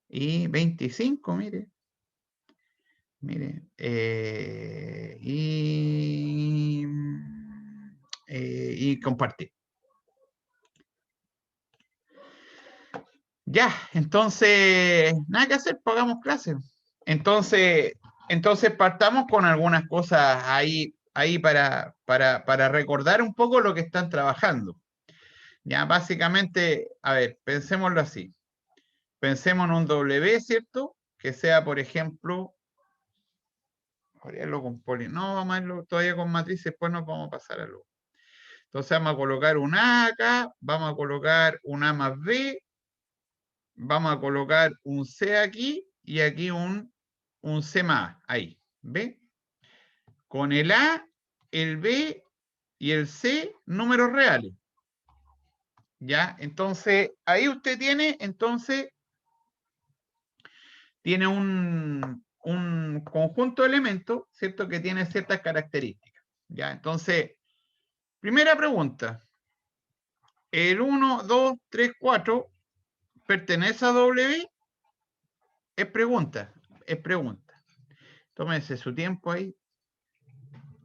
y 25, mire. Mire, y compartir. Ya, entonces, nada que hacer, pagamos clases. Entonces partamos con algunas cosas ahí para recordar un poco lo que están trabajando. Ya, básicamente, a ver, pensémoslo así. Pensemos en un W, ¿cierto? Que sea, por ejemplo, con no, vamos a irlo todavía con matrices, después nos vamos a pasar a lo. Entonces vamos a colocar un A acá, vamos a colocar un A más B, vamos a colocar un C aquí y aquí un C más, ahí, ¿ve? Con el A, el B y el C, números reales. ¿Ya? Entonces, ahí usted tiene, tiene un conjunto de elementos, ¿cierto? Que tiene ciertas características. ¿Ya? Entonces, primera pregunta. ¿El 1, 2, 3, 4 pertenece a W? Es pregunta, es pregunta. Tómese su tiempo ahí.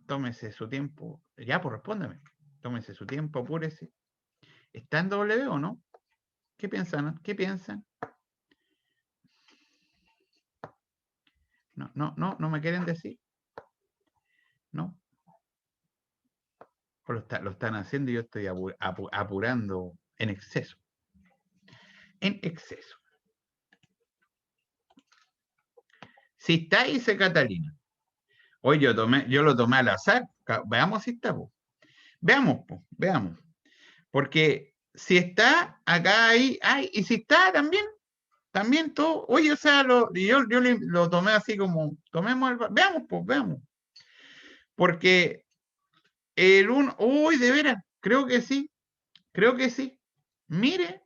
Tómese su tiempo. Ya, pues respóndame. Tómese su tiempo, apúrese. ¿Está en W o no? ¿Qué piensan? ¿Qué piensan? No me quieren decir. ¿No? O lo están haciendo y yo estoy apurando en exceso. En exceso. Si está, dice Catalina. Hoy yo lo tomé al azar. Veamos si está, po. Veamos, po, veamos. Porque si está, acá ahí, ay, y si está también todo, oye, o sea, yo lo tomé así como, veamos, pues, veamos. Porque el 1, uy, de veras, creo que sí. Mire,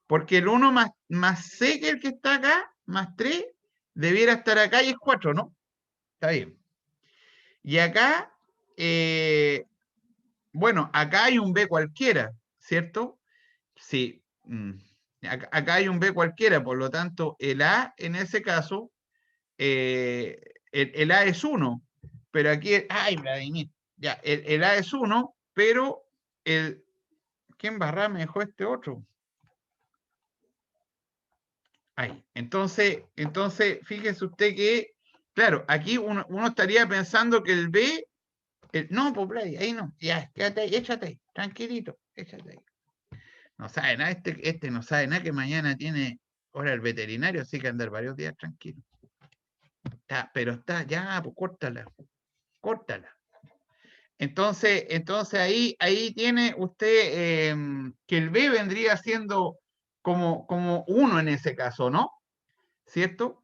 porque el 1 más C que el que está acá, más 3, debiera estar acá y es 4, ¿no? Está bien. Y acá, bueno, acá hay un B cualquiera, ¿cierto? Sí. Acá hay un B cualquiera, por lo tanto, el A en ese caso, el A es 1, pero aquí, ay, Vladimir, ya, el A es 1, pero ¿quién barra me dejó este otro? Ahí. Entonces, fíjese usted que, claro, aquí uno estaría pensando que el B, no, pues ahí no, ya, quédate ahí, échate ahí, tranquilito, échate ahí. No sabe nada, este no sabe nada que mañana tiene hora el veterinario, así que andar varios días tranquilo. Pero está, ya, pues córtala. Entonces ahí tiene usted que el B vendría siendo como 1 en ese caso, ¿no? ¿Cierto?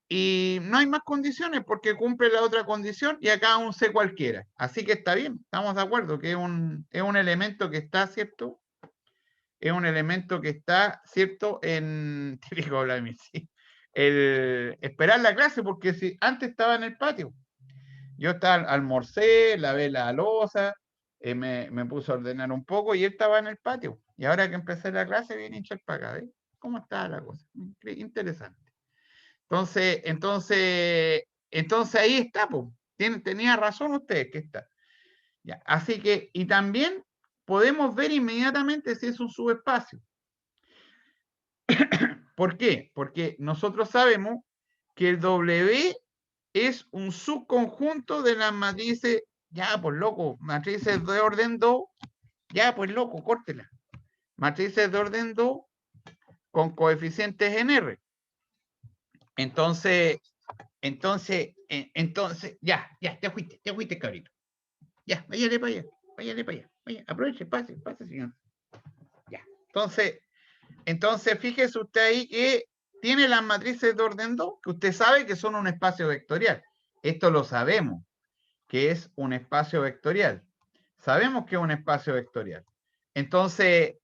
Y no hay más condiciones porque cumple la otra condición y acá un C cualquiera. Así que está bien, estamos de acuerdo que es un elemento que está, ¿cierto? Es un elemento que está, ¿cierto? En típico Vladimir, sí. Esperar la clase porque si antes estaba en el patio. Yo estaba, almorcé, lavé la loza, me puse a ordenar un poco y él estaba en el patio. Y ahora que empecé la clase, viene a hinchar para acá, ¿ves? ¿Cómo está la cosa? Interesante. Entonces ahí está, pues. Tenía razón usted que está. Ya, así que, y también podemos ver inmediatamente si es un subespacio. ¿Por qué? Porque nosotros sabemos que el W es un subconjunto de las matrices, ya pues loco, matrices de orden 2, ya pues loco, córtela. Matrices de orden 2 con coeficientes en R. Entonces, ya, te fuiste, cabrito. Ya, váyale para allá, aproveche, pase, señor. Ya, entonces fíjese usted ahí que tiene las matrices de orden 2, que usted sabe que son un espacio vectorial. Esto lo sabemos, que es un espacio vectorial. Sabemos que es un espacio vectorial. Entonces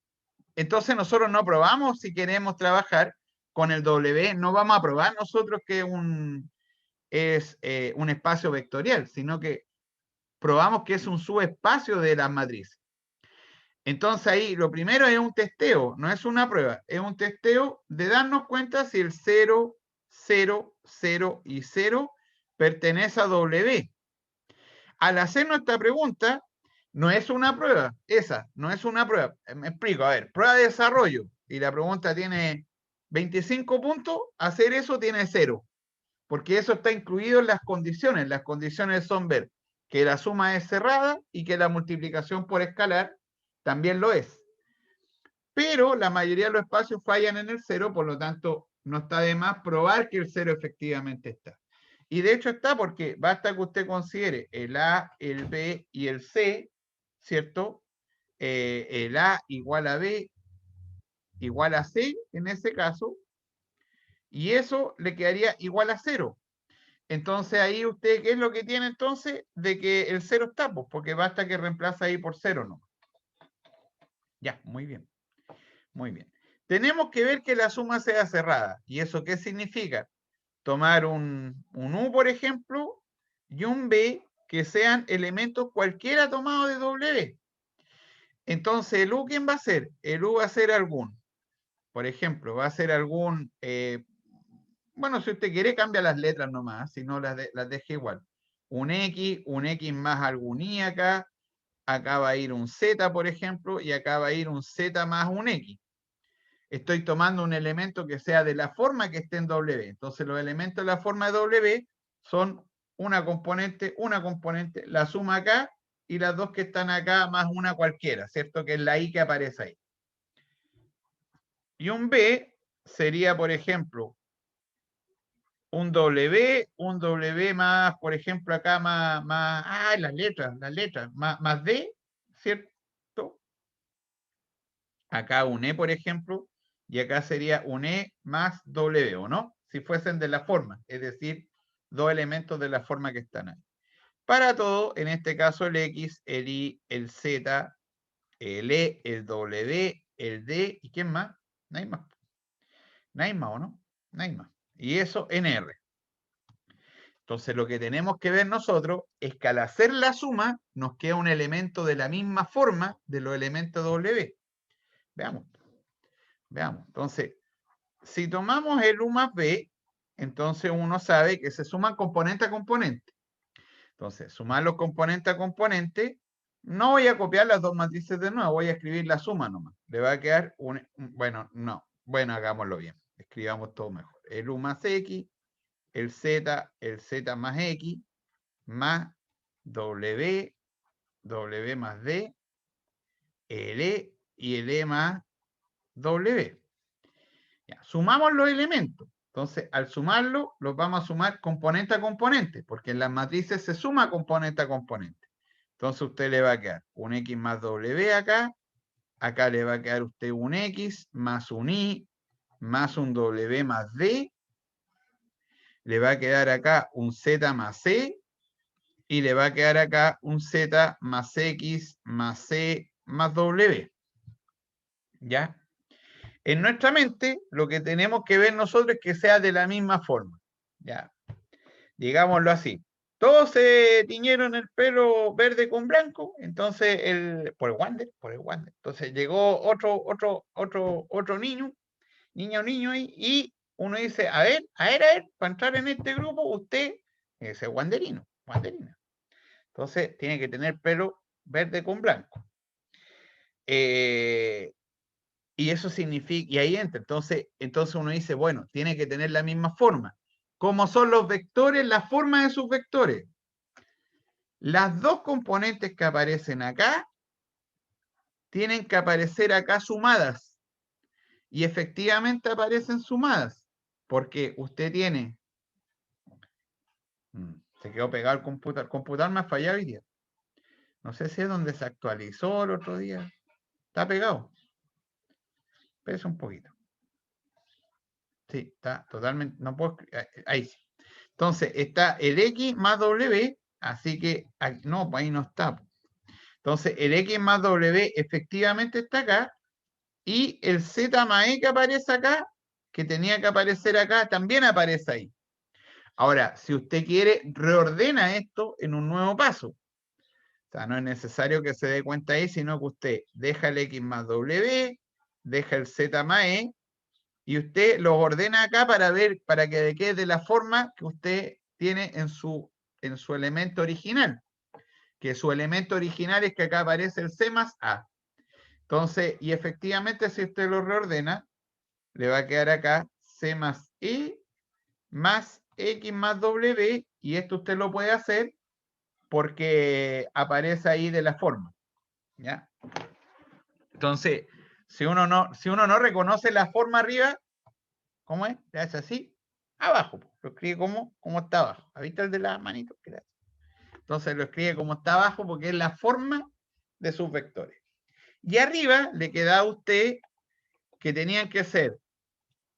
nosotros no probamos si queremos trabajar con el W, no vamos a probar nosotros que es un espacio vectorial, sino que probamos que es un subespacio de las matrices. Entonces ahí lo primero es un testeo, no es una prueba, es un testeo de darnos cuenta si el 0, 0, 0 y 0 pertenece a W. Al hacer nuestra pregunta, no es una prueba, esa no es una prueba. Me explico, a ver, prueba de desarrollo y la pregunta tiene 25 puntos, hacer eso tiene 0, porque eso está incluido en las condiciones. Las condiciones son ver que la suma es cerrada y que la multiplicación por escalar también lo es. Pero la mayoría de los espacios fallan en el 0, por lo tanto, no está de más probar que el 0 efectivamente está. Y de hecho está porque basta que usted considere el A, el B y el C, ¿cierto? El A igual a B igual a C en ese caso, y eso le quedaría igual a 0. Entonces ahí usted, ¿qué es lo que tiene entonces? De que el 0 está, pues, porque basta que reemplaza ahí por 0, ¿no? Ya, muy bien. Muy bien. Tenemos que ver que la suma sea cerrada. ¿Y eso qué significa? Tomar un U, por ejemplo, y un B que sean elementos cualquiera tomado de W. Entonces, ¿el U quién va a ser? El U va a ser algún. Por ejemplo, va a ser algún... bueno, si usted quiere, cambia las letras nomás, si no las deje igual. Un X más algún Y acá. Acá va a ir un Z, por ejemplo, y acá va a ir un Z más un X. Estoy tomando un elemento que sea de la forma que esté en W. Entonces los elementos de la forma de W son una componente, la suma acá y las dos que están acá más una cualquiera, ¿cierto? Que es la I que aparece ahí. Y un B sería, por ejemplo, un W más, por ejemplo, acá las letras, más D, ¿cierto? Acá un E, por ejemplo, y acá sería un E más W, ¿o no? Si fuesen de la forma, es decir, dos elementos de la forma que están ahí. Para todo, en este caso el X, el Y, el Z, el E, el W, el D, ¿y quién más? No hay más. No hay más, ¿o no? No hay más. Y eso en R. Entonces lo que tenemos que ver nosotros es que al hacer la suma nos queda un elemento de la misma forma de los elementos W. Veamos. Veamos. Entonces, si tomamos el U más B, entonces uno sabe que se suman componente a componente. Entonces, sumar los componentes a componente, no voy a copiar las dos matrices de nuevo, voy a escribir la suma nomás. Le va a quedar bueno, no. Bueno, hagámoslo bien. Escribamos todo mejor. El U más X, el Z más X, más W, W más D, el E y el E más W. Ya, sumamos los elementos. Entonces, al sumarlo, los vamos a sumar componente a componente, porque en las matrices se suma componente a componente. Entonces, usted le va a quedar un X más W acá, acá le va a quedar usted un X más un Y, más un W más D, le va a quedar acá un Z más C, y le va a quedar acá un Z más X más C más W. ¿Ya? En nuestra mente, lo que tenemos que ver nosotros es que sea de la misma forma. Ya, digámoslo así. Todos se tiñeron el pelo verde con blanco, entonces por el Wander. Entonces llegó otro niño ahí, y uno dice, a ver, para entrar en este grupo, usted es el wanderina. Entonces tiene que tener pelo verde con blanco. Y eso significa, y ahí entra, entonces uno dice, bueno, tiene que tener la misma forma. ¿Cómo son los vectores? La forma de sus vectores. Las dos componentes que aparecen acá tienen que aparecer acá sumadas. Y efectivamente aparecen sumadas. Porque usted tiene... Se quedó pegado el computador. El computador me ha fallado hoy día. No sé si es donde se actualizó el otro día. Está pegado. Pesa un poquito. Sí, está totalmente... No puedo... Ahí sí. Entonces, está el X más W, así que... No, pues ahí no está. Entonces, el X más W efectivamente está acá, y el Z más E que aparece acá, que tenía que aparecer acá, también aparece ahí. Ahora, si usted quiere, reordena esto en un nuevo paso. sea, no es necesario que se dé cuenta ahí, sino que usted deja el X más W, deja el Z más E, y usted los ordena acá para ver, para que le quede de la forma que usted tiene en su elemento original. Que su elemento original es que acá aparece el C más A. Entonces, y efectivamente, si usted lo reordena, le va a quedar acá C más E más X más W, y esto usted lo puede hacer porque aparece ahí de la forma. ¿Ya? Entonces, si uno no reconoce la forma arriba, ¿cómo es? Le hace así, abajo. Lo escribe como está abajo. ¿Ha visto el de la manito? Entonces lo escribe como está abajo porque es la forma de sus vectores. Y arriba le queda a usted que tenían que ser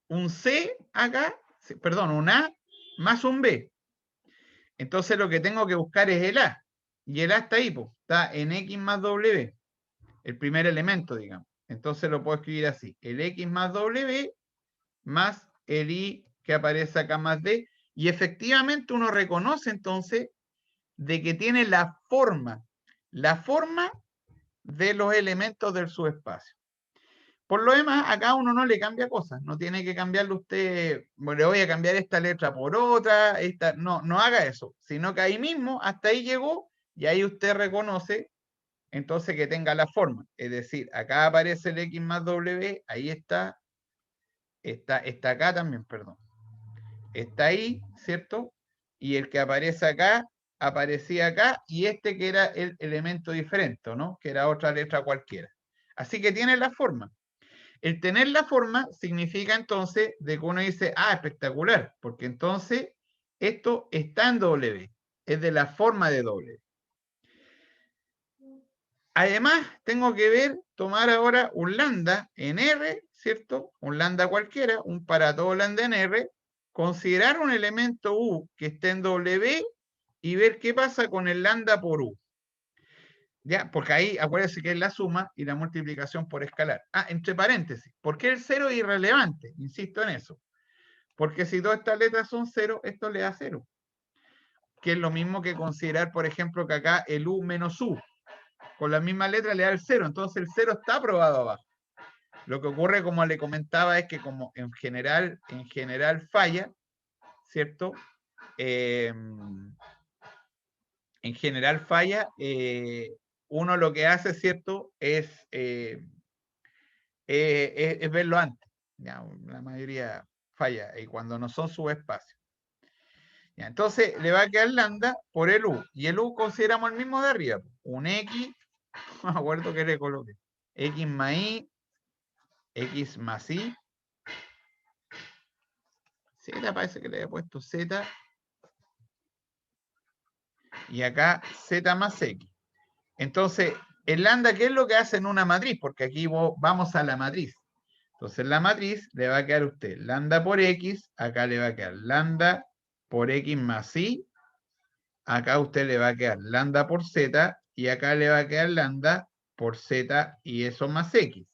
un C acá, perdón, un A más un B. Entonces lo que tengo que buscar es el A. Y el A está ahí, pues, está en X más W, el primer elemento, digamos. Entonces lo puedo escribir así, el X más W más el Y que aparece acá más D. Y efectivamente uno reconoce entonces de que tiene la forma de los elementos del subespacio. Por lo demás, acá uno no le cambia cosas, no tiene que cambiarle usted, le voy a cambiar esta letra por otra, no haga eso, sino que ahí mismo, hasta ahí llegó, y ahí usted reconoce entonces que tenga la forma. Es decir, acá aparece el X más W, ahí está acá también, perdón. Está ahí, ¿cierto? Y el que aparece acá, aparecía acá, y este que era el elemento diferente, ¿no? Que era otra letra cualquiera. Así que tiene la forma. El tener la forma significa entonces de que uno dice, ah, espectacular, porque entonces esto está en W, es de la forma de W. Además, tengo que tomar ahora un lambda en R, ¿cierto? Un lambda cualquiera, un para todo lambda en R, considerar un elemento U que esté en W y ver qué pasa con el lambda por U. ¿Ya? Porque ahí acuérdense que es la suma y la multiplicación por escalar. Ah, entre paréntesis, ¿por qué el cero es irrelevante? Insisto en eso. Porque si todas estas letras son cero, esto le da cero. Que es lo mismo que considerar, por ejemplo, que acá el U menos U, con la misma letra le da el cero. Entonces el cero está aprobado abajo. Lo que ocurre, como le comentaba, es que como en general falla, ¿cierto? En general falla, uno lo que hace, ¿cierto? Es verlo antes. Ya, la mayoría falla, y cuando no son subespacios. Ya, entonces le va a quedar lambda por el U. Y el U consideramos el mismo de arriba. Un X, no me acuerdo que le coloqué. X más Y, X más Y. Z parece que le he puesto Z. Y acá Z más X. Entonces, el lambda, ¿qué es lo que hace en una matriz? Porque aquí vamos a la matriz. Entonces, la matriz le va a quedar a usted lambda por X, acá le va a quedar lambda por X más Y, acá a usted le va a quedar lambda por Z, y acá le va a quedar lambda por Z y eso más X.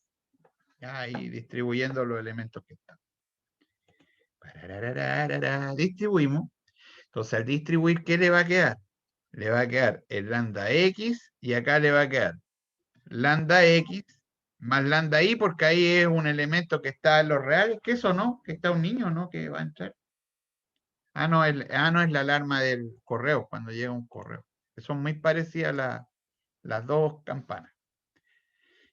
Ya ahí distribuyendo los elementos que están. Distribuimos. Entonces, al distribuir, ¿qué le va a quedar? Le va a quedar el lambda X, y acá le va a quedar lambda X más lambda Y, porque ahí es un elemento que está en los reales, que eso no, que está un niño, ¿no? Que va a entrar. No, es la alarma del correo, cuando llega un correo. Que son muy parecidas las dos campanas.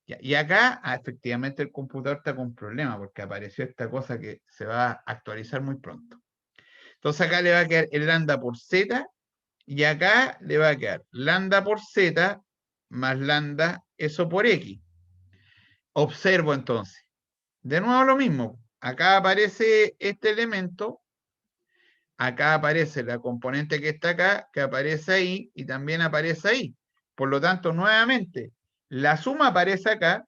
Y acá, efectivamente, el computador está con un problema, porque apareció esta cosa que se va a actualizar muy pronto. Entonces acá le va a quedar el lambda por Z, y acá le va a quedar lambda por Z más lambda, eso por X. Observo entonces. De nuevo lo mismo. Acá aparece este elemento. Acá aparece la componente que está acá, que aparece ahí y también aparece ahí. Por lo tanto, nuevamente, la suma aparece acá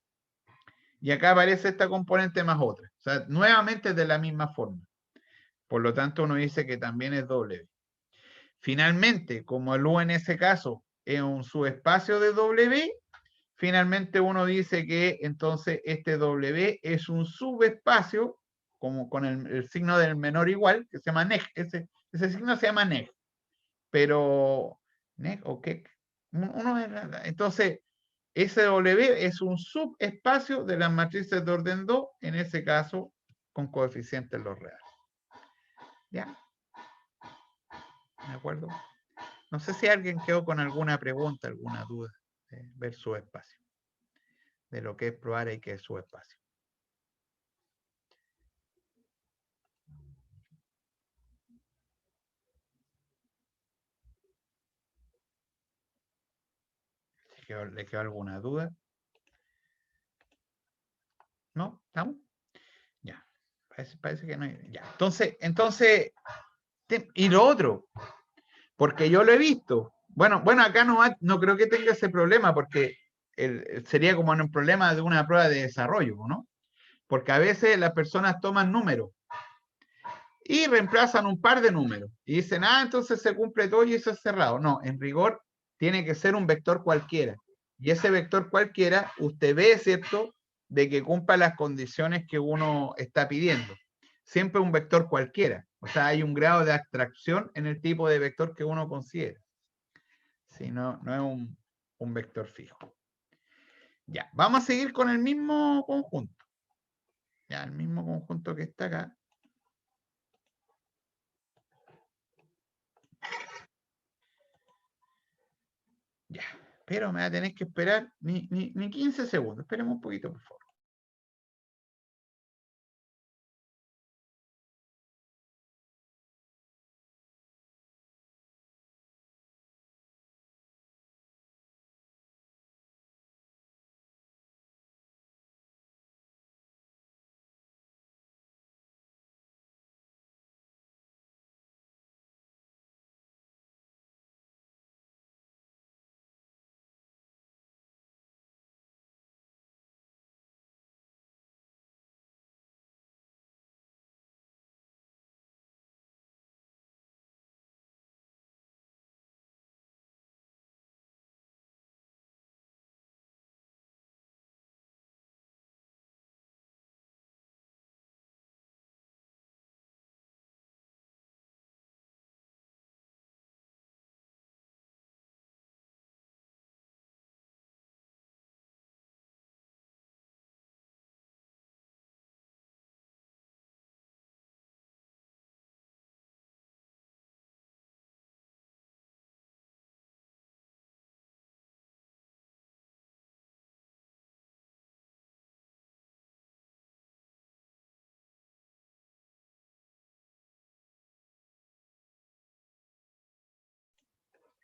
y acá aparece esta componente más otra. O sea, nuevamente es de la misma forma. Por lo tanto, uno dice que también es W. Finalmente, como el U en ese caso es un subespacio de W, finalmente uno dice que entonces este W es un subespacio, como con el signo del menor igual, que se llama neg. Ese signo se llama neg. Pero, neg o kek, Entonces, SW es un subespacio de las matrices de orden 2, en ese caso, con coeficientes los reales. ¿Ya? ¿De acuerdo? No sé si alguien quedó con alguna pregunta, alguna duda de ver subespacio, de lo que es probar y qué es subespacio. ¿Le quedó alguna duda? ¿No? ¿Estamos? Ya. Parece que no hay. Ya. Entonces, y lo otro, porque yo lo he visto. Bueno, acá no creo que tenga ese problema, porque sería como un problema de una prueba de desarrollo, ¿no? Porque a veces las personas toman números y reemplazan un par de números y dicen, entonces se cumple todo y eso es cerrado. No, en rigor tiene que ser un vector cualquiera. Y ese vector cualquiera, usted ve, ¿cierto?, de que cumpla las condiciones que uno está pidiendo. Siempre un vector cualquiera. O sea, hay un grado de abstracción en el tipo de vector que uno considera. Si no, no es un vector fijo. Ya, vamos a seguir con el mismo conjunto. Ya, el mismo conjunto que está acá. Ya, pero me va a tener que esperar ni 15 segundos. Esperemos un poquito, por favor.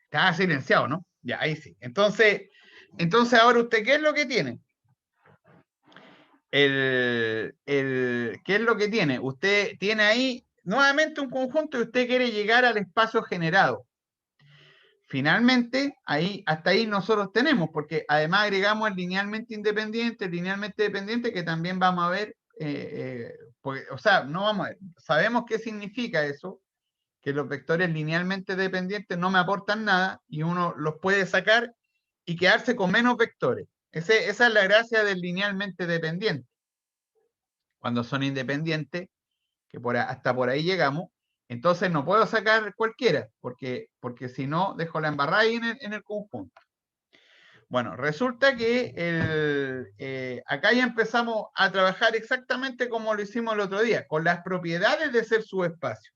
Está silenciado, ¿no? Ya, ahí sí. Entonces ahora usted, ¿qué es lo que tiene? ¿Qué es lo que tiene? Usted tiene ahí nuevamente un conjunto y usted quiere llegar al espacio generado. Finalmente, hasta ahí nosotros tenemos, porque además agregamos el linealmente dependiente, que también vamos a ver, o sea, no vamos a ver, sabemos qué significa eso, que los vectores linealmente dependientes no me aportan nada y uno los puede sacar y quedarse con menos vectores. Esa es la gracia del linealmente dependiente. Cuando son independientes, que hasta por ahí llegamos, entonces no puedo sacar cualquiera, porque si no, dejo la embarrada ahí en el conjunto. Bueno, resulta que acá ya empezamos a trabajar exactamente como lo hicimos el otro día, con las propiedades de ser subespacio.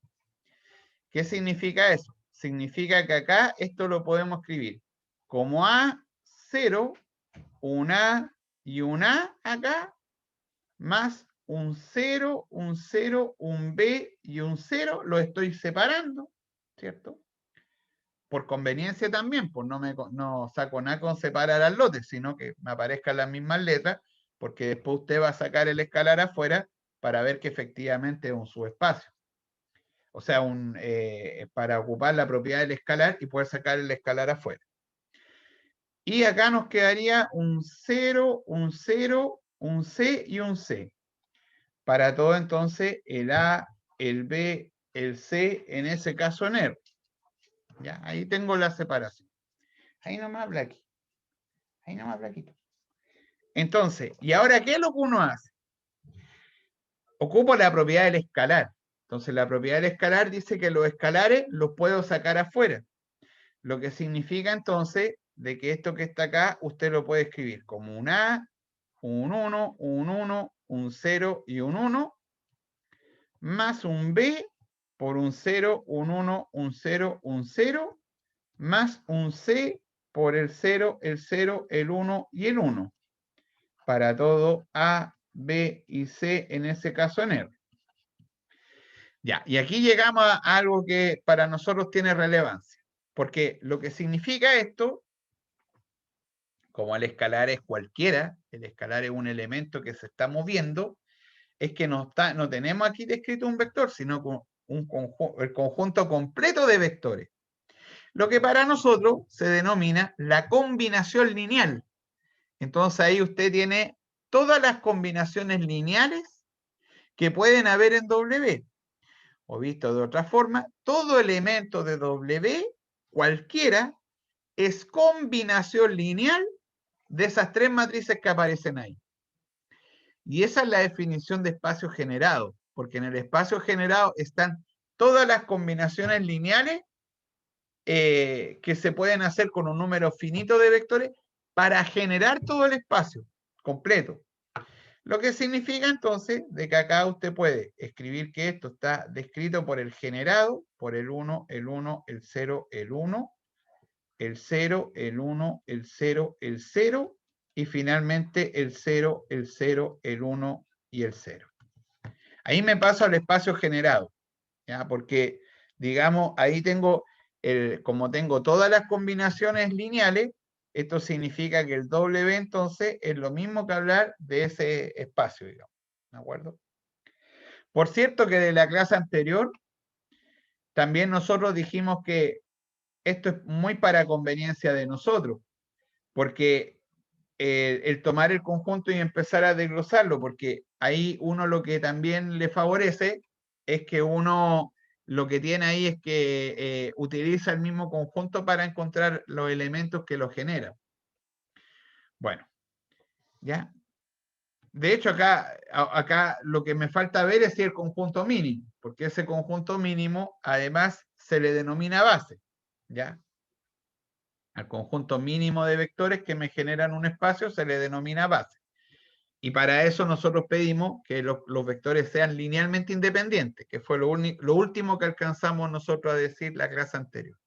¿Qué significa eso? Significa que acá esto lo podemos escribir como A0, un A y un A acá, más un 0, un 0, un B y un 0, lo estoy separando, ¿cierto? Por conveniencia también, pues no saco nada con separar al lote, sino que me aparezcan las mismas letras, porque después usted va a sacar el escalar afuera para ver que efectivamente es un subespacio. O sea, para ocupar la propiedad del escalar y poder sacar el escalar afuera. Y acá nos quedaría un 0, un 0, un C y un C. Para todo entonces el A, el B, el C, en ese caso en R. ¿Ya? Ahí tengo la separación. Ahí nomás Blacky. Ahí nomás Blaquito. Entonces, ¿y ahora qué es lo que uno hace? Ocupo la propiedad del escalar. Entonces, la propiedad del escalar dice que los escalares los puedo sacar afuera. Lo que significa entonces de que esto que está acá, usted lo puede escribir como un A, un 1, un 1, un 0 y un 1, más un B por un 0, un 1, un 0, un 0, más un C por el 0, el 0, el 1 y el 1. Para todo A, B y C, en ese caso en R. Ya, y aquí llegamos a algo que para nosotros tiene relevancia. Porque lo que significa esto, como el escalar es cualquiera, el escalar es un elemento que se está moviendo, es que no tenemos aquí descrito un vector, sino el conjunto completo de vectores. Lo que para nosotros se denomina la combinación lineal. Entonces ahí usted tiene todas las combinaciones lineales que pueden haber en W. O visto de otra forma, todo elemento de W, cualquiera, es combinación lineal de esas tres matrices que aparecen ahí. Y esa es la definición de espacio generado, porque en el espacio generado están todas las combinaciones lineales que se pueden hacer con un número finito de vectores para generar todo el espacio completo. Lo que significa entonces de que acá usted puede escribir que esto está descrito por el generado, por el 1, el 1, el 0, el 1, el 0, el 1, el 0, el 0, y finalmente el 0, el 0, el 1 y el 0. Ahí me paso al espacio generado, ¿ya? Porque, digamos, ahí tengo, como tengo todas las combinaciones lineales, esto significa que el W entonces es lo mismo que hablar de ese espacio, digamos. ¿De acuerdo? Por cierto que de la clase anterior, también nosotros dijimos que esto es muy para conveniencia de nosotros, porque el tomar el conjunto y empezar a desglosarlo, porque ahí uno lo que también le favorece es que uno lo que tiene ahí es que utiliza el mismo conjunto para encontrar los elementos que lo generan. Bueno, ya. De hecho, acá lo que me falta ver es si el conjunto mínimo, porque ese conjunto mínimo además se le denomina base, ¿ya? Al conjunto mínimo de vectores que me generan un espacio se le denomina base. Y para eso nosotros pedimos que los vectores sean linealmente independientes, que fue lo último que alcanzamos nosotros a decir la clase anterior.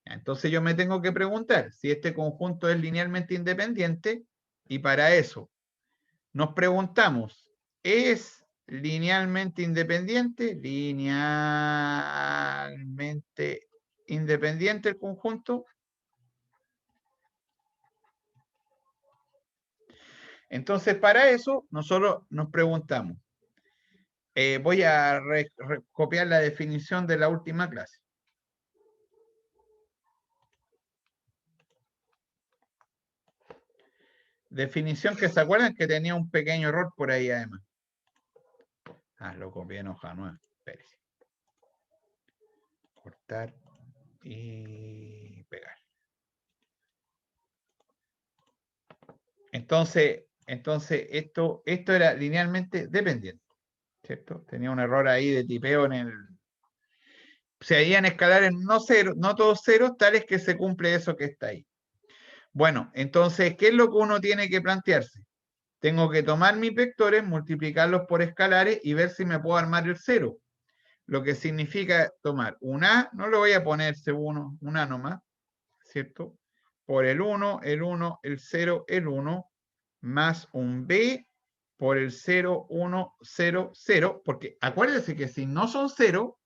Entonces yo me tengo que preguntar si este conjunto es linealmente independiente, y para eso nos preguntamos, ¿es linealmente independiente? Linealmente independiente el conjunto. Entonces, para eso, nosotros nos preguntamos. Voy a copiar la definición de la última clase. Definición que se acuerdan que tenía un pequeño error por ahí además. Lo copié en hoja nueva. Espérese. Cortar y pegar. Entonces esto era linealmente dependiente, ¿cierto? Tenía un error ahí de tipeo en el... Se habían escalares no cero, no todos ceros, tales que se cumple eso que está ahí. Bueno, entonces, ¿qué es lo que uno tiene que plantearse? Tengo que tomar mis vectores, multiplicarlos por escalares y ver si me puedo armar el cero. Lo que significa tomar un A, no le voy a poner C1, un A nomás, ¿cierto? Por el 1, el 1, el 0, el 1, más un B por el 0, 1, 0, 0, porque acuérdense que si no son 0,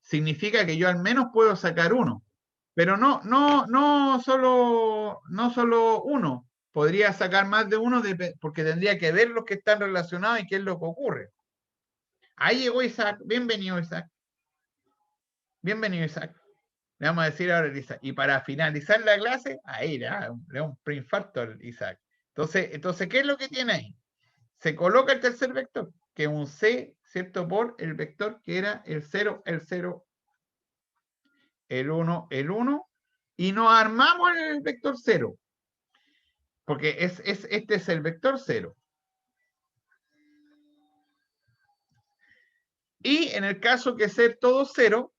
significa que yo al menos puedo sacar 1. Pero no solo uno. Podría sacar más de uno porque tendría que ver los que están relacionados y qué es lo que ocurre. Ahí llegó Isaac. Bienvenido, Isaac. Bienvenido, Isaac. Le vamos a decir ahora a Isaac. Y para finalizar la clase, ahí le da un preinfarto al Isaac. Entonces, ¿qué es lo que tiene ahí? Se coloca el tercer vector, que es un C, ¿cierto? Por el vector que era el 0, el 0, el 1, el 1, y nos armamos el vector 0, porque este es el vector 0. Y en el caso que ser todo 0,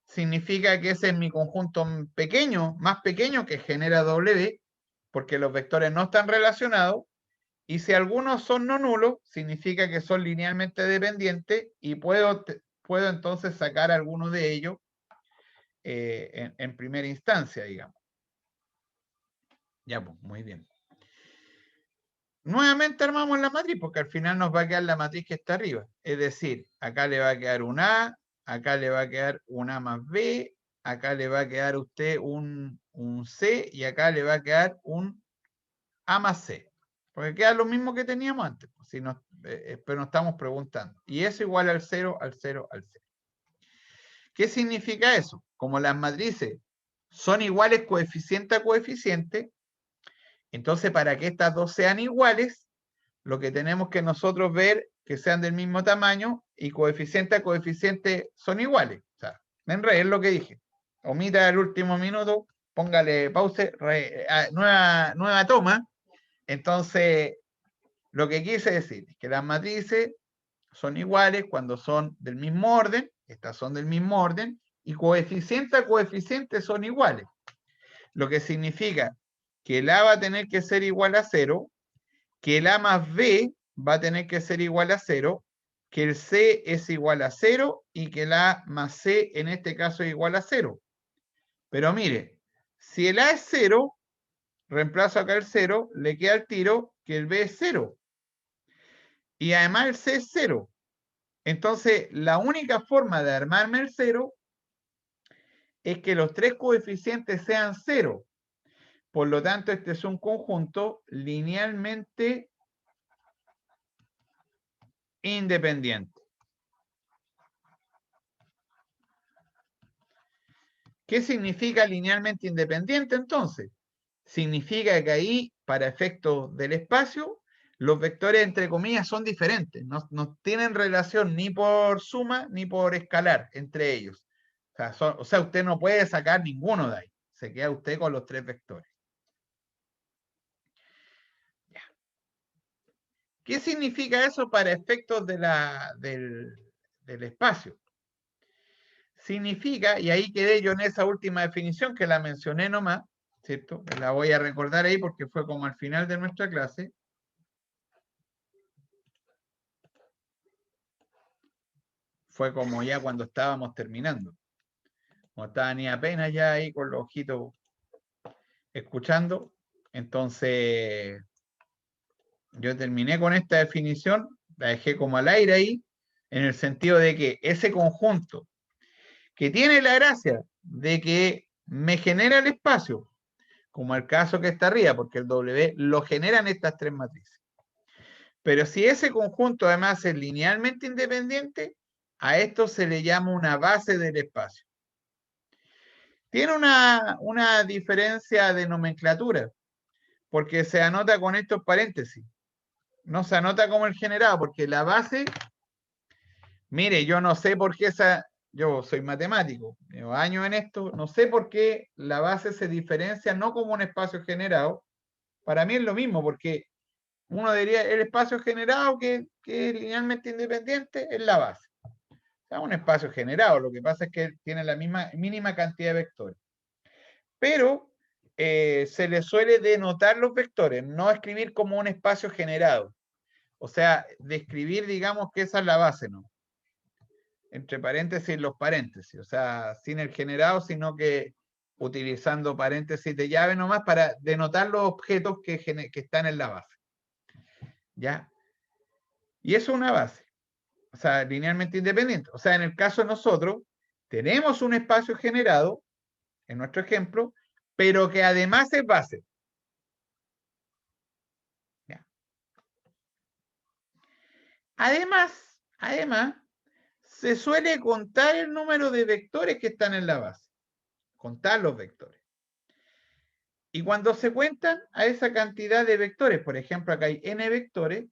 significa que ese es mi conjunto pequeño, más pequeño que genera W, porque los vectores no están relacionados. Y si algunos son no nulos, significa que son linealmente dependientes y puedo entonces sacar alguno de ellos en primera instancia, digamos. Ya, pues, muy bien. Nuevamente armamos la matriz, porque al final nos va a quedar la matriz que está arriba. Es decir, acá le va a quedar un A, acá le va a quedar un A más B, acá le va a quedar a usted un C y acá le va a quedar un A más C. Porque queda lo mismo que teníamos antes, si nos, pero nos estamos preguntando. Y eso igual al 0, al 0, al 0. ¿Qué significa eso? Como las matrices son iguales coeficiente a coeficiente, entonces para que estas dos sean iguales, lo que tenemos que nosotros ver que sean del mismo tamaño y coeficiente a coeficiente son iguales. O sea, me enredé, es lo que dije. Omita el último minuto, póngale pause, nueva toma. Entonces, lo que quise decir es que las matrices son iguales cuando son del mismo orden, estas son del mismo orden, y coeficiente a coeficiente son iguales. Lo que significa que el A va a tener que ser igual a 0, que el A más B va a tener que ser igual a 0, que el C es igual a 0 y que el A más C en este caso es igual a 0. Pero mire, si el A es 0, reemplazo acá el 0, le queda el tiro que el B es 0. Y además el C es 0. Entonces, la única forma de armarme el 0 es que los tres coeficientes sean 0. Por lo tanto, este es un conjunto linealmente independiente. ¿Qué significa linealmente independiente entonces? Significa que ahí, para efectos del espacio, los vectores entre comillas son diferentes, no tienen relación ni por suma ni por escalar entre ellos. O sea, usted no puede sacar ninguno de ahí, se queda usted con los tres vectores. Ya. ¿Qué significa eso para efectos del espacio? Significa, y ahí quedé yo en esa última definición que la mencioné nomás, ¿cierto? La voy a recordar ahí porque fue como al final de nuestra clase. Fue como ya cuando estábamos terminando. Como estaba ni apenas ya ahí con los ojitos escuchando. Entonces, yo terminé con esta definición, la dejé como al aire ahí, en el sentido de que ese conjunto que tiene la gracia de que me genera el espacio, como el caso que está arriba, porque el W lo generan estas tres matrices. Pero si ese conjunto además es linealmente independiente, a esto se le llama una base del espacio. Tiene una diferencia de nomenclatura, porque se anota con estos paréntesis. No se anota como el generado, porque la base, mire, yo no sé por qué yo soy matemático, llevo años en esto, no sé por qué la base se diferencia no como un espacio generado. Para mí es lo mismo, porque uno diría el espacio generado que es linealmente independiente es la base. O sea, un espacio generado, lo que pasa es que tiene la misma mínima cantidad de vectores. Pero se le suele denotar los vectores, no escribir como un espacio generado. O sea, describir, digamos, que esa es la base, ¿no? Entre paréntesis los paréntesis, o sea, sin el generado, sino que utilizando paréntesis de llave nomás para denotar los objetos que están en la base. ¿Ya? Y eso es una base, o sea, linealmente independiente. O sea, en el caso de nosotros, tenemos un espacio generado, en nuestro ejemplo, pero que además es base. ¿Ya? Además, se suele contar el número de vectores que están en la base. Contar los vectores. Y cuando se cuentan a esa cantidad de vectores, por ejemplo, acá hay n vectores,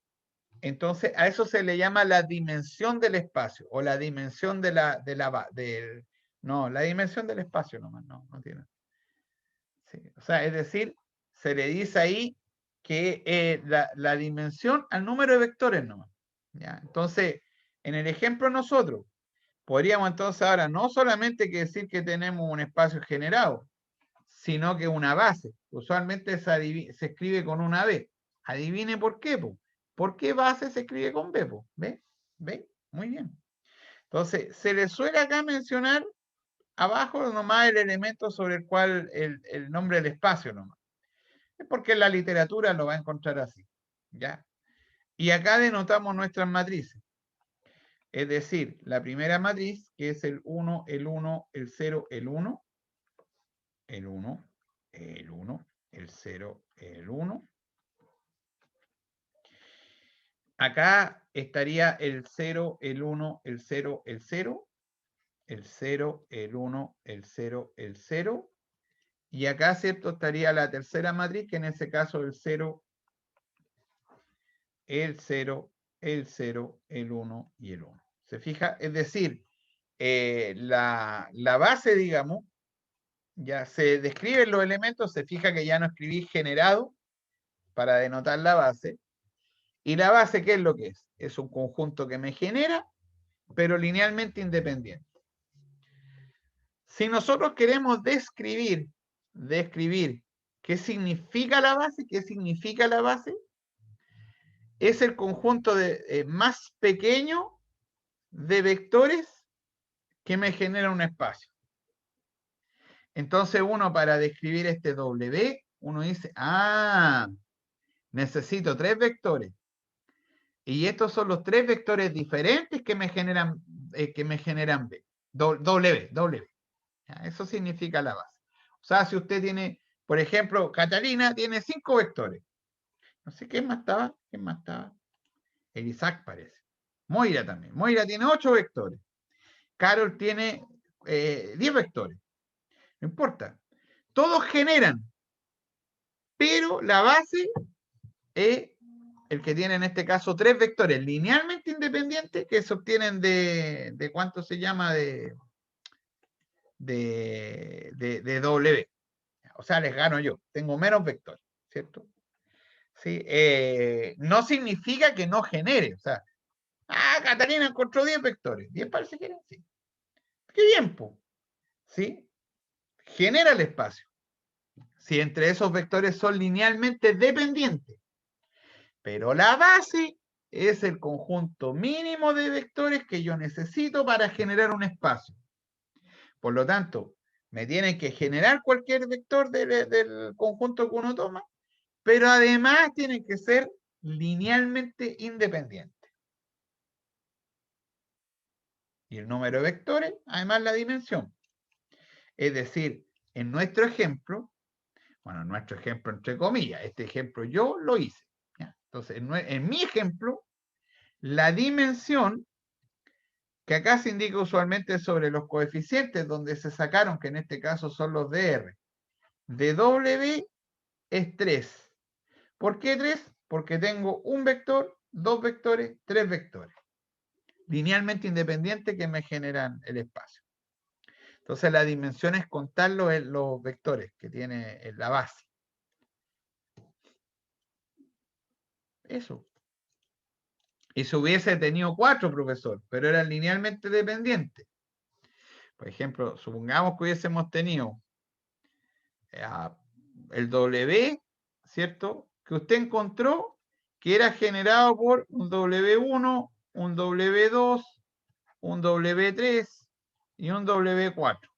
entonces a eso se le llama la dimensión del espacio o la dimensión no, la dimensión del espacio nomás, no tiene. Sí, o sea, es decir, se le dice ahí que la dimensión al número de vectores nomás. ¿Ya? Entonces, en el ejemplo nosotros podríamos entonces ahora no solamente que decir que tenemos un espacio generado, sino que una base. Usualmente se escribe con una B. Adivine por qué, po. ¿Por qué base se escribe con B, po? ¿Ve? ¿Ve? Muy bien. Entonces, se le suele acá mencionar abajo nomás el elemento sobre el cual el nombre del espacio nomás. Es porque en la literatura lo va a encontrar así. ¿Ya? Y acá denotamos nuestras matrices. Es decir, la primera matriz, que es el 1, el 1, el 0, el 1, el 1, el 1, el 0, el 1. Acá estaría el 0, el 1, el 0, el 0, el 0, el 1, el 0, el 0. Y acá, ¿cierto? Estaría la tercera matriz, que en ese caso el 0, el 0, el 0, el 1 y el 1. ¿Se fija? Es decir, la base, digamos, ya se describen los elementos, se fija que ya no escribí generado para denotar la base. ¿Y la base qué es lo que es? Es un conjunto que me genera, pero linealmente independiente. Si nosotros queremos describir qué significa la base, es el conjunto más pequeño de vectores que me genera un espacio. Entonces uno para describir este W, uno dice, necesito 3 vectores. Y estos son los 3 vectores diferentes que me generan B. W. Eso significa la base. O sea, si usted tiene, por ejemplo, Catalina tiene 5 vectores. No sé quién más estaba. ¿Quién más estaba? El Isaac parece. Moira también. Moira tiene 8 vectores. Carol tiene 10 vectores. No importa. Todos generan. Pero la base es el que tiene en este caso 3 vectores linealmente independientes que se obtienen de ¿cuánto se llama? De W. O sea, les gano yo. Tengo menos vectores, ¿cierto? ¿Sí? No significa que no genere. O sea, Catalina encontró 10 vectores. ¿10 parece que eran? Sí. Qué bien, po. ¿Sí? Genera el espacio. Si entre esos vectores son linealmente dependientes. Pero la base es el conjunto mínimo de vectores que yo necesito para generar un espacio. Por lo tanto, me tienen que generar cualquier vector del conjunto que uno toma, pero además tienen que ser linealmente independientes. Y el número de vectores, además la dimensión. Es decir, en nuestro ejemplo, entre comillas, este ejemplo yo lo hice. ¿Ya? Entonces, en mi ejemplo, la dimensión, que acá se indica usualmente sobre los coeficientes, donde se sacaron, que en este caso son los de R, de W es 3. ¿Por qué 3? Porque tengo un vector, 2 vectores, 3 vectores, linealmente independientes que me generan el espacio. Entonces la dimensión es contar los vectores que tiene en la base. Eso. Y si hubiese tenido 4, profesor, pero eran linealmente dependientes. Por ejemplo, supongamos que hubiésemos tenido el W, ¿cierto? Que usted encontró que era generado por un W1, un W2, un W3 y un W4.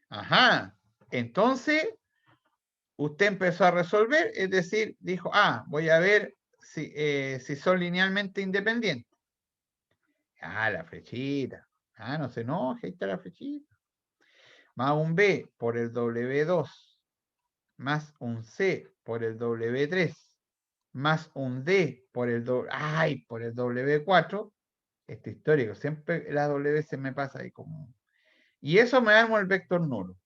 Ajá. Entonces, usted empezó a resolver, es decir, dijo, voy a ver si son linealmente independientes. La flechita. No se enoje, ahí está la flechita. Más un B por el W2, más un C por el W3, más un D por el por el W4. Este histórico, siempre la W se me pasa ahí como... Y eso me da el vector nulo.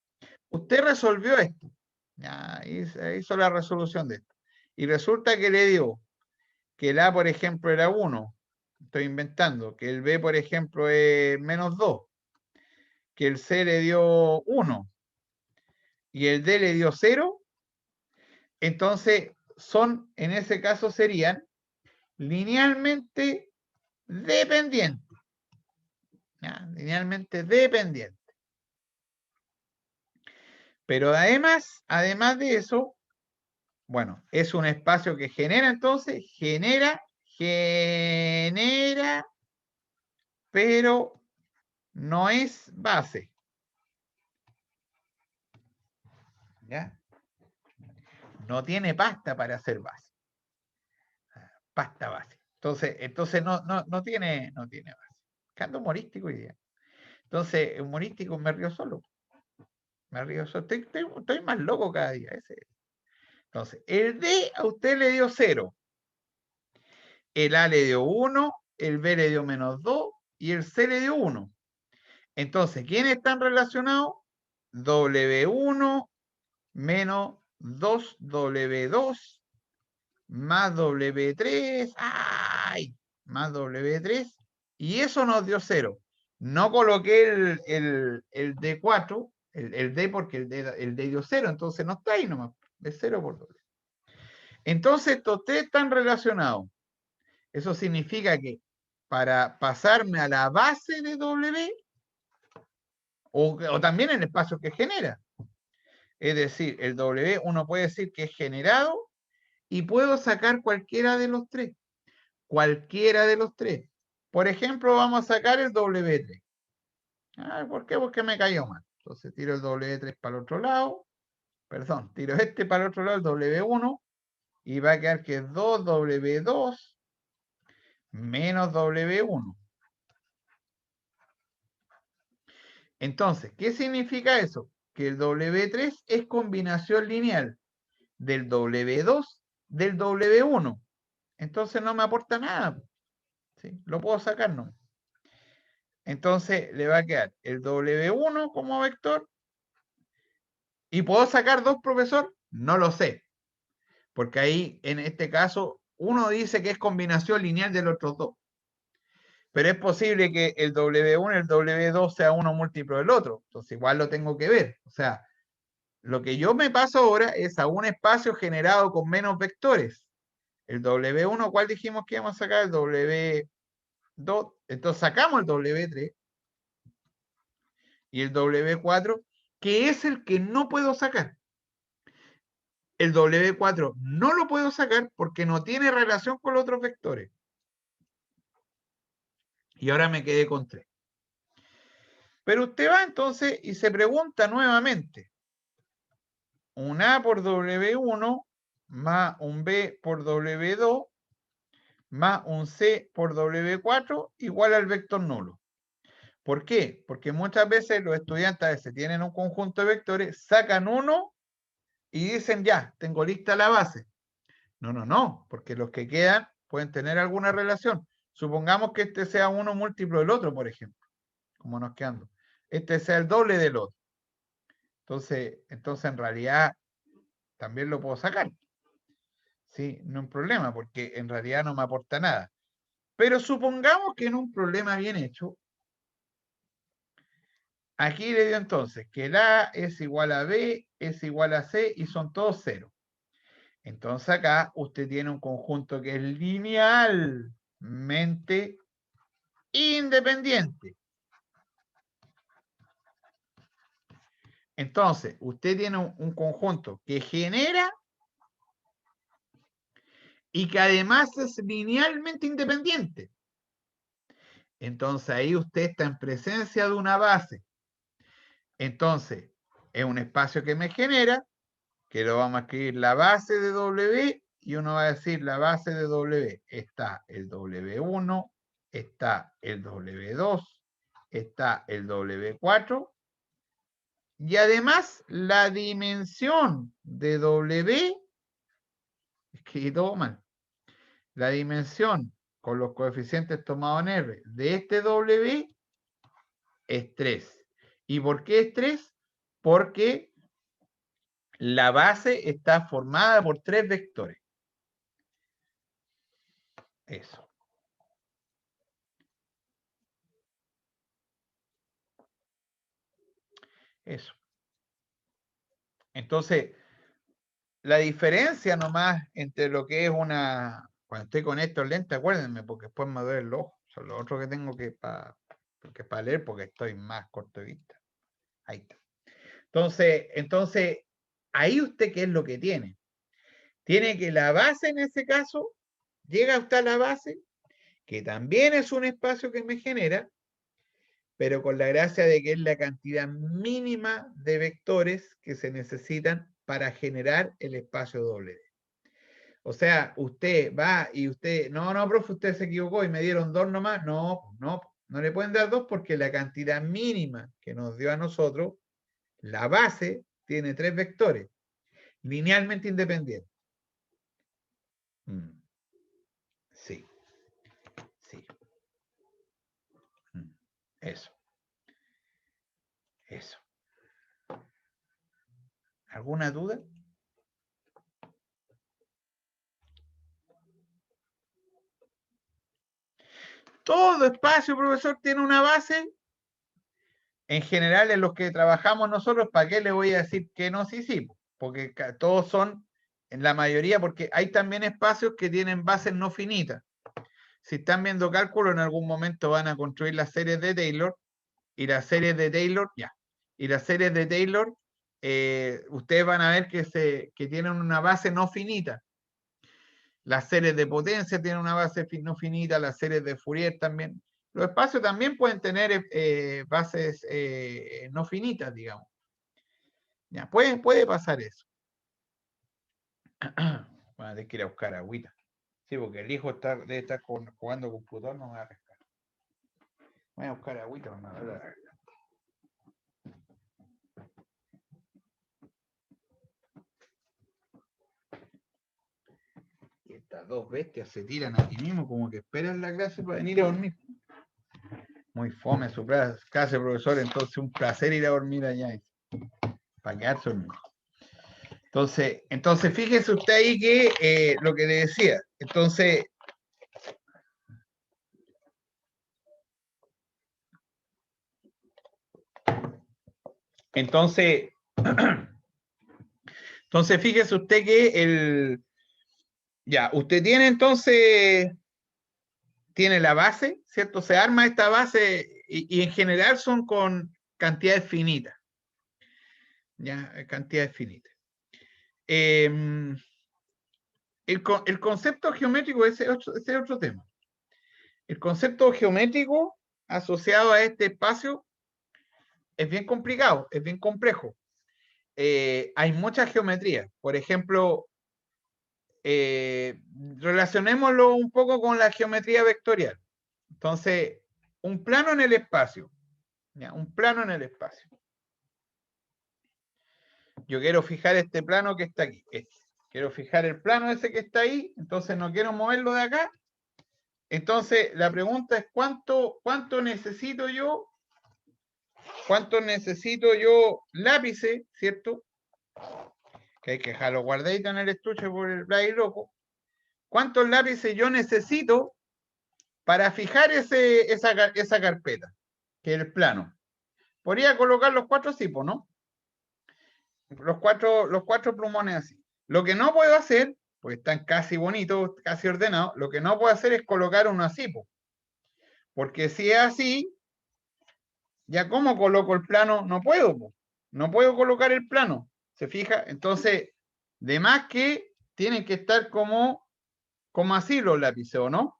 Usted resolvió esto. Ya, hizo la resolución de esto. Y resulta que le dio que el A, por ejemplo, era 1. Estoy inventando. Que el B, por ejemplo, es menos 2. Que el C le dio 1. Y el D le dio 0. Entonces, en ese caso serían linealmente dependientes. ¿ya? Linealmente dependiente. Pero además de eso, bueno, es un espacio que genera entonces, genera, pero no es base. ¿Ya? No tiene pasta para hacer base. Pasta base. Entonces no tiene base. Canto humorístico hoy día. Entonces, humorístico me río solo. Me río solo. Estoy más loco cada día. Entonces, el D a usted le dio 0. El A le dio 1, el B le dio -2 y el C le dio 1. Entonces, ¿quiénes están relacionados? W1 menos 2W2 más W3, ¡ay! Más W3, y eso nos dio 0. No coloqué el D4, el D porque el D dio 0, entonces no está ahí nomás, es 0 por W. Entonces estos tres están relacionados. Eso significa que para pasarme a la base de W, o también en el espacio que genera, es decir, el W uno puede decir que es generado y puedo sacar cualquiera de los tres. Cualquiera de los tres. Por ejemplo, vamos a sacar el W3. ¿Por qué? Porque me cayó mal. Entonces tiro el W3 para el otro lado. Perdón, tiro este para el otro lado, el W1. Y va a quedar que es 2W2 menos W1. Entonces, ¿qué significa eso? Que el W3 es combinación lineal del W2 del W1. Entonces no me aporta nada. ¿Sí? Lo puedo sacar, ¿no? Entonces le va a quedar el W1 como vector. ¿Y puedo sacar 2, profesor? No lo sé. Porque ahí, en este caso, uno dice que es combinación lineal de los otros dos. Pero es posible que el W1 y el W2 sea uno múltiplo del otro. Entonces igual lo tengo que ver. O sea, lo que yo me paso ahora es a un espacio generado con menos vectores. El W1, ¿cuál dijimos que íbamos a sacar? El W2. Entonces sacamos el W3 y el W4, que es el que no puedo sacar. El W4 no lo puedo sacar porque no tiene relación con los otros vectores. Y ahora me quedé con 3. Pero usted va entonces y se pregunta nuevamente. Un A por W1 más un B por W2 más un C por W4 igual al vector nulo. ¿Por qué? Porque muchas veces los estudiantes a veces tienen un conjunto de vectores, sacan uno y dicen ya, tengo lista la base. No, porque los que quedan pueden tener alguna relación. Supongamos que este sea uno múltiplo del otro, por ejemplo, como nos quedando. Este sea el doble del otro. Entonces en realidad también lo puedo sacar. ¿Sí? No es un problema, porque en realidad no me aporta nada. Pero supongamos que en un problema bien hecho, aquí le dio entonces que el A es igual a B, es igual a C y son todos 0. Entonces acá usted tiene un conjunto que es linealmente independiente. Entonces, usted tiene un conjunto que genera y que además es linealmente independiente. Entonces, ahí usted está en presencia de una base. Entonces, es un espacio que me genera, que lo vamos a escribir la base de W, y uno va a decir la base de W. Está el W1, está el W2, está el W4, y además la dimensión de W, escribí todo mal, la dimensión con los coeficientes tomados en R de este W es 3. ¿Y por qué es 3? Porque la base está formada por 3 vectores. Eso. Eso. Entonces, la diferencia nomás entre lo que es una... Cuando estoy con estos lentes, acuérdenme, porque después me duele el ojo. Son los otros que tengo que... porque es para leer, porque estoy más corto de vista. Ahí está. Entonces, ahí usted, ¿qué es lo que tiene? Tiene que la base, en ese caso, llega hasta la base, que también es un espacio que me genera, pero con la gracia de que es la cantidad mínima de vectores que se necesitan para generar el espacio doble. O sea, usted va y usted, no, profe, usted se equivocó y me dieron 2 nomás. No, no le pueden dar 2 porque la cantidad mínima que nos dio a nosotros, la base, tiene 3 vectores, linealmente independientes. Sí, sí. Eso. ¿Alguna duda? Todo espacio, profesor, tiene una base. En general, en los que trabajamos nosotros, ¿para qué le voy a decir que no? Sí, porque todos son, en la mayoría, porque hay también espacios que tienen bases no finitas. Si están viendo cálculo, en algún momento van a construir las series de Taylor, y las series de Taylor, y las series de Taylor, ustedes van a ver que tienen una base no finita. Las series de potencia tienen una base no finita, las series de Fourier también. Los espacios también pueden tener bases no finitas, digamos. Ya, puede pasar eso. Van a tener que ir a buscar agüita. Sí, porque el hijo debe estar jugando computador, no me va a pescar. Voy a buscar agüita, no me va a dar. Y estas dos bestias se tiran aquí mismo, como que esperan la clase para venir a dormir. Muy fome su clase, profesor, entonces un placer ir a dormir allá. Para quedarse dormido. Entonces, fíjese usted ahí que lo que le decía, entonces, fíjese usted que usted tiene tiene la base, ¿cierto? Se arma esta base y en general son con cantidades finitas, ya, cantidades finitas. El concepto geométrico, ese es otro tema. El concepto geométrico asociado a este espacio es bien complicado, es bien complejo. Hay muchas geometrías. Por ejemplo, relacionémoslo un poco con la geometría vectorial. Entonces, un plano en el espacio. ¿Ya? Un plano en el espacio. Yo quiero fijar este plano que está aquí. Quiero fijar el plano ese que está ahí, entonces no quiero moverlo de acá. Entonces, la pregunta es ¿cuánto necesito yo? ¿Cuánto necesito yo lápices, cierto? Que hay que dejarlo guardadito en el estuche por el play loco. ¿Cuántos lápices yo necesito para fijar esa carpeta? Que es el plano. Podría colocar los 4 cipos, ¿no? Los cuatro plumones así. Lo que no puedo hacer, porque están casi bonitos, casi ordenados, lo que no puedo hacer es colocar uno así, porque si es así, ya como coloco el plano, no puedo, no puedo colocar el plano, ¿se fija? Entonces, de más que tienen que estar como así los lápices, ¿o no?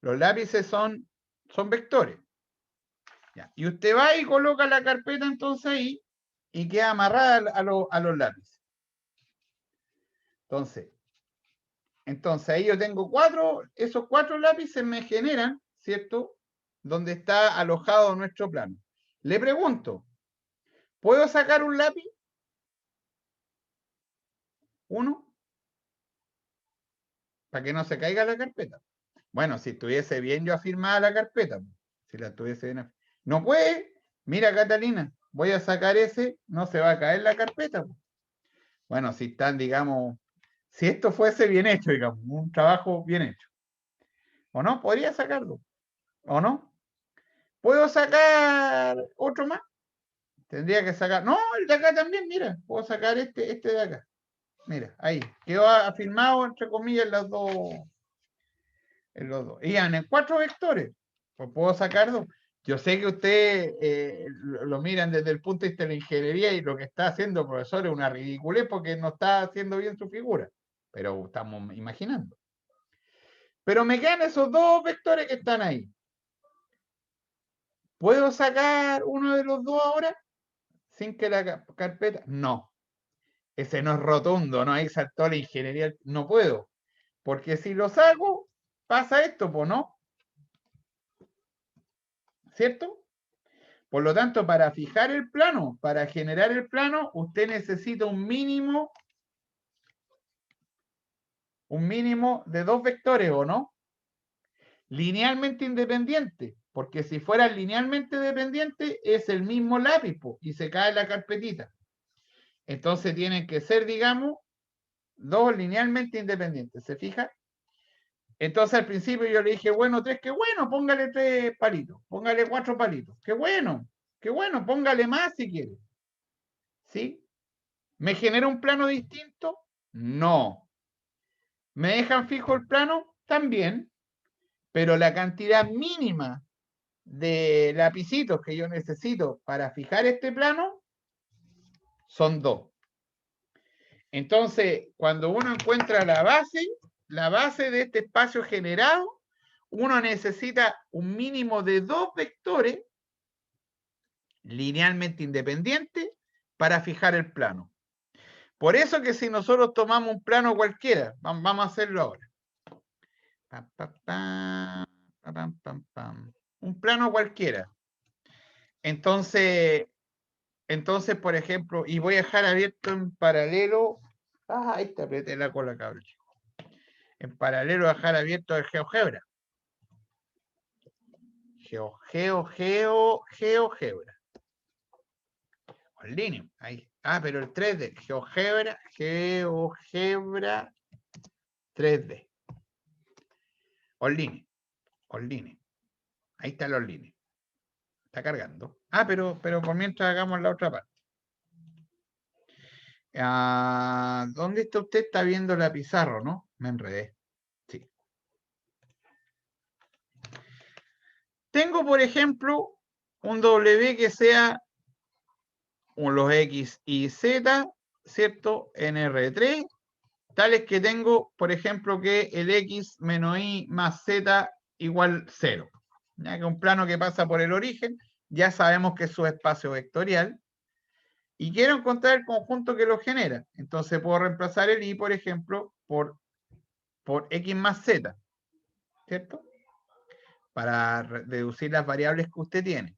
Los lápices son vectores. Ya. Y usted va y coloca la carpeta entonces ahí y queda amarrada a los lápices. Entonces ahí yo tengo esos 4 lápices me generan, ¿cierto? Donde está alojado nuestro plano. Le pregunto, ¿puedo sacar un lápiz? ¿Uno? Para que no se caiga la carpeta. Bueno, si estuviese bien yo afirmada la carpeta, si la tuviese bien afirmada. No puede, mira Catalina, voy a sacar ese, no se va a caer la carpeta. Bueno, si están, digamos, si esto fuese bien hecho, digamos, un trabajo bien hecho. ¿O no? Podría sacarlo. ¿O no? ¿Puedo sacar otro más? Tendría que sacar. No, el de acá también, mira. Puedo sacar este de acá. Mira, ahí. Quedó afirmado, entre comillas, en los dos. Y en 4 vectores. Pues puedo sacar 2. Yo sé que usted lo miran desde el punto de vista de la ingeniería y lo que está haciendo el profesor es una ridiculez porque no está haciendo bien su figura, pero estamos imaginando. Pero me quedan esos dos vectores que están ahí. ¿Puedo sacar uno de los dos ahora sin que la carpeta? No, ese no es rotundo, no, ahí saltó la ingeniería, no puedo, porque si lo saco, pasa esto, pues no, ¿cierto? Por lo tanto, para fijar el plano, para generar el plano, usted necesita un mínimo de dos vectores, ¿o no? Linealmente independiente, porque si fuera linealmente dependiente, es el mismo lápiz y se cae la carpetita. Entonces tienen que ser, digamos, dos linealmente independientes, ¿se fija? Entonces al principio yo le dije, bueno, tres, qué bueno, póngale 3 palitos, póngale 4 palitos, qué bueno, póngale más si quiere. ¿Sí? ¿Me genera un plano distinto? No. ¿Me dejan fijo el plano? También, pero la cantidad mínima de lapicitos que yo necesito para fijar este plano son 2. Entonces, cuando uno encuentra la base de este espacio generado, uno necesita un mínimo de 2 vectores linealmente independientes para fijar el plano. Por eso que si nosotros tomamos un plano cualquiera, vamos a hacerlo ahora. Un plano cualquiera. Entonces, por ejemplo, y voy a dejar abierto en paralelo. Ahí te apreté la cola, cabrón. En paralelo, dejar abierto el GeoGebra. GeoGebra. Online, ahí. Pero el 3D. GeoGebra 3D. Online. Ahí está el online. Está cargando. Pero por mientras hagamos la otra parte. ¿Dónde está usted? Está viendo la pizarra, ¿no? Me enredé. Sí. Tengo, por ejemplo, un W que sea los X y Z, ¿cierto? En R3, tales que tengo, por ejemplo, que el X menos Y más Z igual 0. Ya que un plano que pasa por el origen, ya sabemos que es su espacio vectorial. Y quiero encontrar el conjunto que lo genera. Entonces puedo reemplazar el Y, por ejemplo, por X más Z, ¿cierto? Para deducir las variables que usted tiene.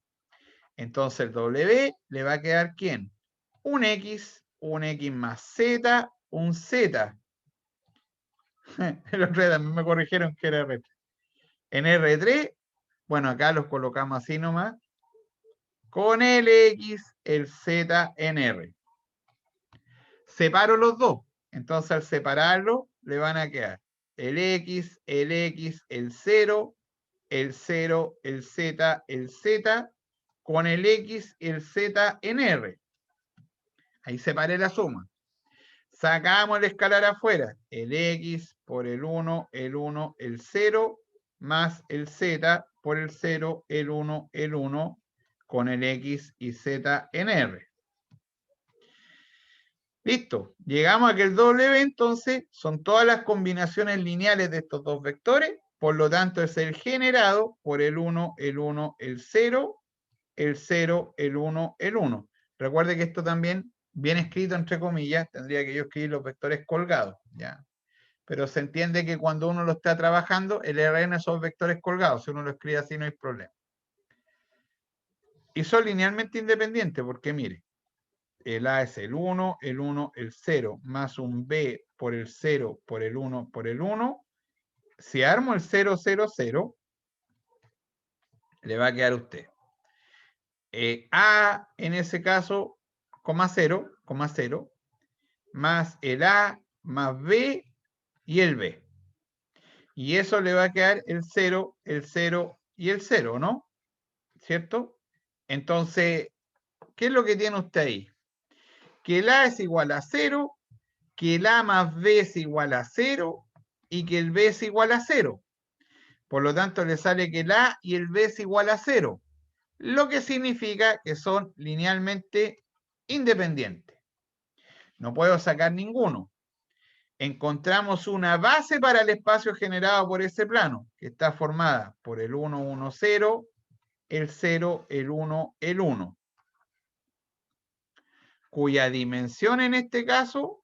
Entonces el W le va a quedar ¿quién? Un X más Z, un Z. El otro día también me corrigieron que era R3. En R3, bueno, acá los colocamos así nomás, con el X, el Z en R. Separo los dos. Entonces al separarlo, le van a quedar el X, el 0, el 0, el Z, con el X y el Z en R. Ahí separé la suma. Sacamos el escalar afuera. El X por el 1, el 0, más el Z por el 0, el 1, con el X y Z en R. Listo. Llegamos a que el W, entonces, son todas las combinaciones lineales de estos dos vectores. Por lo tanto, es el generado por el 1, el 0, el 0, el 1. Recuerde que esto también, bien escrito entre comillas, tendría que yo escribir los vectores colgados, ¿ya? Pero se entiende que cuando uno lo está trabajando, el RN son vectores colgados. Si uno lo escribe así, no hay problema. Y son linealmente independientes, porque mire, el A es el 1, el 0, más un B por el 0, por el 1, por el 1. Si armo el 0, 0, 0, le va a quedar a usted. A, en ese caso, 0, más el A, más B y el B. Y eso le va a quedar el 0 y el 0, ¿no? ¿Cierto? Entonces, ¿qué es lo que tiene usted ahí? Que el A es igual a 0, que el A más B es igual a 0 y que el B es igual a 0. Por lo tanto, le sale que el A y el B es igual a 0. lo que significa que son linealmente independientes. No puedo sacar ninguno. Encontramos una base para el espacio generado por ese plano, que está formada por el 1, 1, 0, el 0, el 1, el 1, cuya dimensión en este caso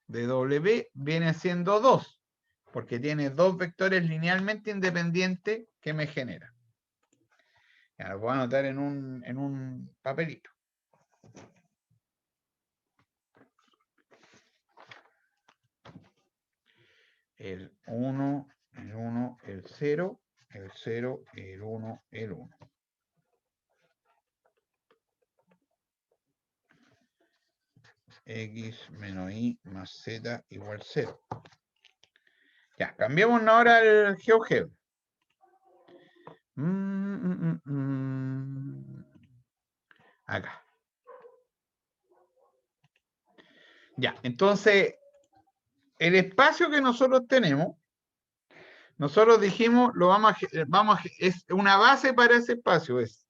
de W viene siendo 2, porque tiene dos vectores linealmente independientes que me generan. Ya lo voy a anotar en un papelito. El 1, el 1, el 0, el 0, el 1, el 1. X menos Y más Z igual 0. Ya, cambiemos ahora el GeoGebra. Acá. Ya, entonces, el espacio que nosotros tenemos, nosotros dijimos, es una base para ese espacio, es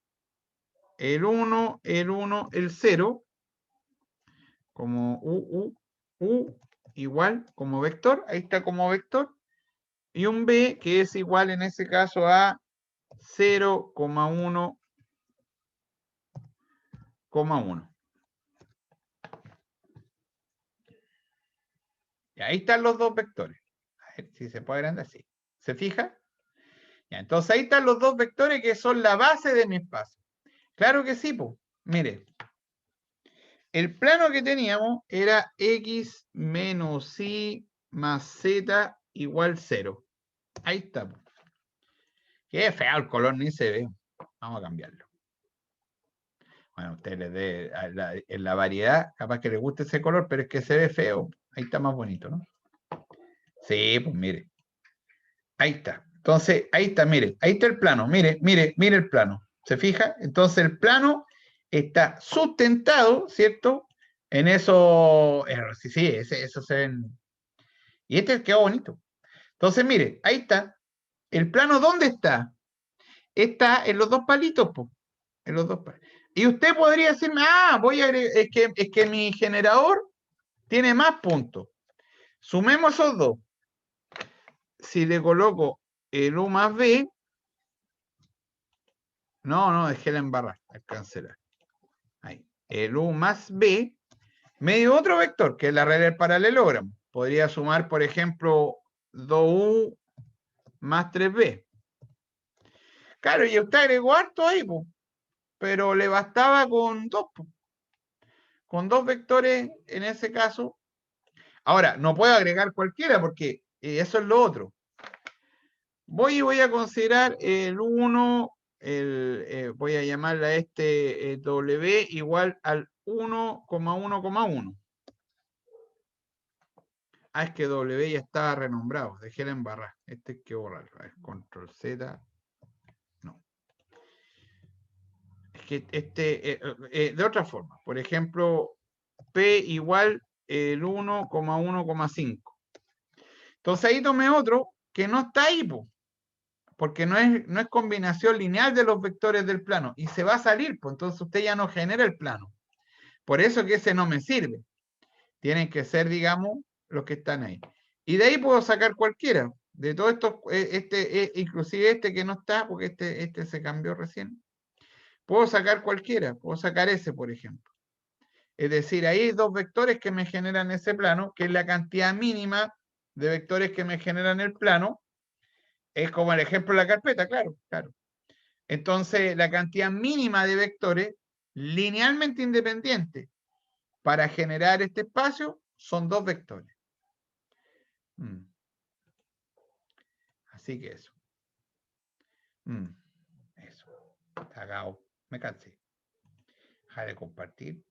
el 1, el 1, el 0, como U igual, como vector, ahí está como vector, y un B que es igual en ese caso a 0,1, 1. Y ahí están los dos vectores. A ver si se puede agrandar así. ¿Se fija? Ya, entonces ahí están los dos vectores que son la base de mi espacio. Claro que sí, pues. Mire, el plano que teníamos era X menos Y más Z igual 0. Ahí está. Po. Qué feo el color, ni se ve. Vamos a cambiarlo. Bueno, a ustedes les dé en la variedad, capaz que les guste ese color, pero es que se ve feo. Ahí está más bonito, ¿no? Sí, pues mire. Ahí está. Entonces, ahí está, mire. Ahí está el plano. Mire, mire, mire el plano. ¿Se fija? Entonces, el plano está sustentado, ¿cierto? En eso. Sí, sí, eso se ven. Y este quedó bonito. Entonces, mire, ahí está. ¿El plano dónde está? Está en los dos palitos, pues. En los dos palitos. Y usted podría decirme, voy a agregar, es que mi generador tiene más puntos. Sumemos esos dos. Si le coloco el U más B, no, dejé la embarrar, al cancelar. Ahí. El U más B, me dio otro vector, que es la red del paralelogramo. Podría sumar, por ejemplo, 2U más 3B. Claro, y usted agregó harto ahí, po, pero le bastaba con dos, po, con dos vectores en ese caso. Ahora, no puedo agregar cualquiera porque eso es lo otro. Voy a considerar el 1, voy a llamarle a este W igual al 1,1,1. Es que W ya estaba renombrado, dejé la embarrar. Este hay que borrarlo. A ver, control Z. No. Es que de otra forma, por ejemplo, P igual el 1,1,5. Entonces ahí tomé otro que no está ahí, porque no es combinación lineal de los vectores del plano y se va a salir, pues entonces usted ya no genera el plano. Por eso que ese no me sirve. Tienen que ser, digamos, los que están ahí. Y de ahí puedo sacar cualquiera. De todos estos, inclusive este que no está, porque este se cambió recién. Puedo sacar cualquiera, puedo sacar ese, por ejemplo. Es decir, ahí hay dos vectores que me generan ese plano, que es la cantidad mínima de vectores que me generan el plano. Es como el ejemplo de la carpeta, claro, claro. Entonces, la cantidad mínima de vectores linealmente independientes para generar este espacio son dos vectores. Así que eso. Eso. Cagao. Me cansé. Deja de compartir.